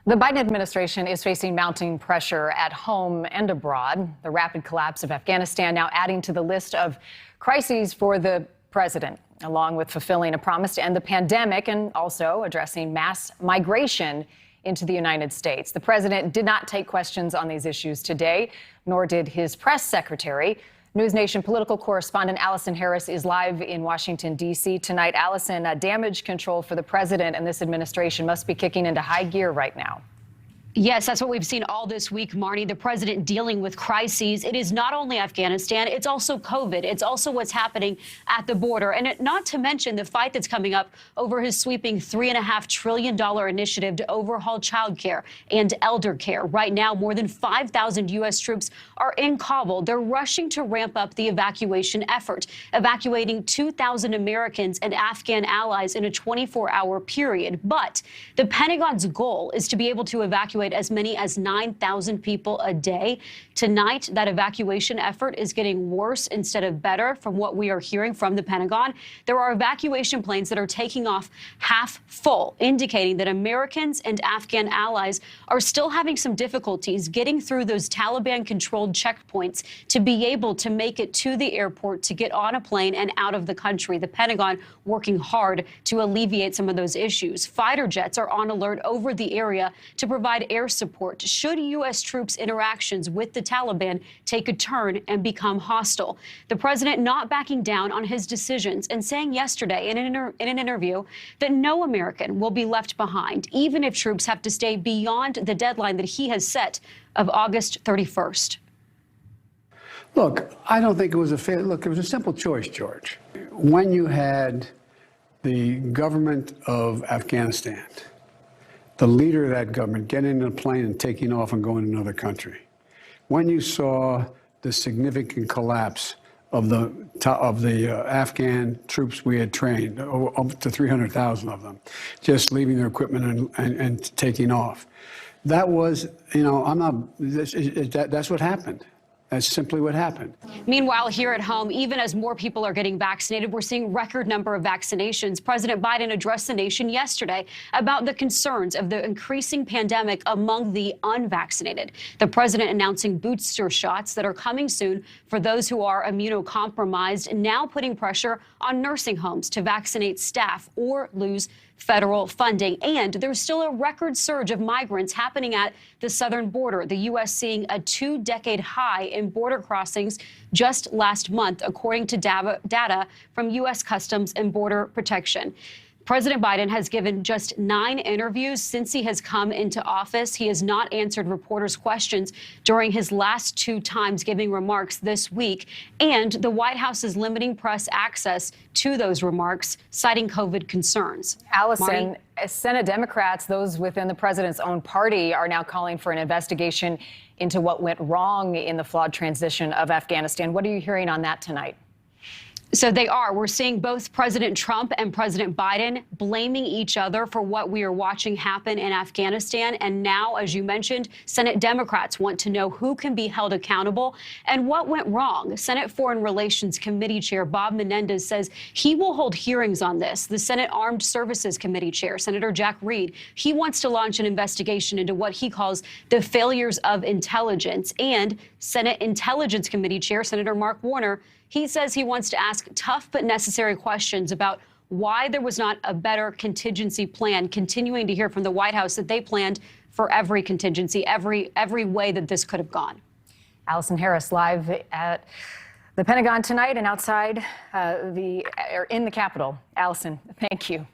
The Biden administration is facing mounting pressure at home and abroad. The rapid collapse of Afghanistan now adding to the list of crises for the president, along with fulfilling a promise to end the pandemic and also addressing mass migration into the United States. The president did not take questions on these issues today, nor did his press secretary. NewsNation political correspondent Allison Harris is live in Washington, D.C. tonight. Allison, damage control for the president and this administration must be kicking into high gear right now. Yes, that's what we've seen all this week, Marnie. The president dealing with crises. It is not only Afghanistan, it's also COVID. It's also what's happening at the border. And not to mention the fight that's coming up over his sweeping $3.5 trillion initiative to overhaul child care and elder care. Right now, more than 5,000 U.S. troops are in Kabul. They're rushing to ramp up the evacuation effort, evacuating 2,000 Americans and Afghan allies in a 24-hour period. But the Pentagon's goal is to be able to evacuate as many as 9,000 people a day. Tonight, that evacuation effort is getting worse instead of better from what we are hearing from the Pentagon. There are evacuation planes that are taking off half full, indicating that Americans and Afghan allies are still having some difficulties getting through those Taliban-controlled checkpoints to be able to make it to the airport to get on a plane and out of the country. The Pentagon working hard to alleviate some of those issues. Fighter jets are on alert over the area to provide air support should U.S. troops' interactions with the Taliban take a turn and become hostile. The president not backing down on his decisions and saying yesterday in an interview that no American will be left behind, even if troops have to stay beyond the deadline that he has set of August 31st. Look, I don't think it was a fair look. It was a simple choice, George. When you had the government of Afghanistan, the leader of that government getting in a plane and taking off and going to another country, when you saw the significant collapse of the Afghan troops we had trained, up to 300,000 of them, just leaving their equipment and taking off, that was, that's what happened. That's simply what happened. Meanwhile, here at home, even as more people are getting vaccinated, we're seeing record number of vaccinations. President Biden addressed the nation yesterday about the concerns of the increasing pandemic among the unvaccinated. The president announcing booster shots that are coming soon for those who are immunocompromised, now putting pressure on nursing homes to vaccinate staff or lose federal funding. And there's still a record surge of migrants happening at the southern border, the U.S. seeing a 2-decade high in border crossings just last month, according to data from U.S. Customs and Border Protection. President Biden has given just 9 interviews since he has come into office. He has not answered reporters' questions during his last 2 times giving remarks this week. And the White House is limiting press access to those remarks, citing COVID concerns. Allison, Senate Democrats, those within the president's own party, are now calling for an investigation into what went wrong in the flawed transition of Afghanistan. What are you hearing on that tonight? So they are. We're seeing both President Trump and President Biden blaming each other for what we are watching happen in Afghanistan. And now, as you mentioned, Senate Democrats want to know who can be held accountable and what went wrong. Senate Foreign Relations Committee Chair Bob Menendez says he will hold hearings on this. The Senate Armed Services Committee Chair, Senator Jack Reed, he wants to launch an investigation into what he calls the failures of intelligence. And Senate Intelligence Committee Chair, Senator Mark Warner, he says he wants to ask tough but necessary questions about why there was not a better contingency plan, continuing to hear from the White House that they planned for every contingency, every way that this could have gone. Allison Harris live at the Pentagon tonight and outside in the Capitol. Allison, thank you.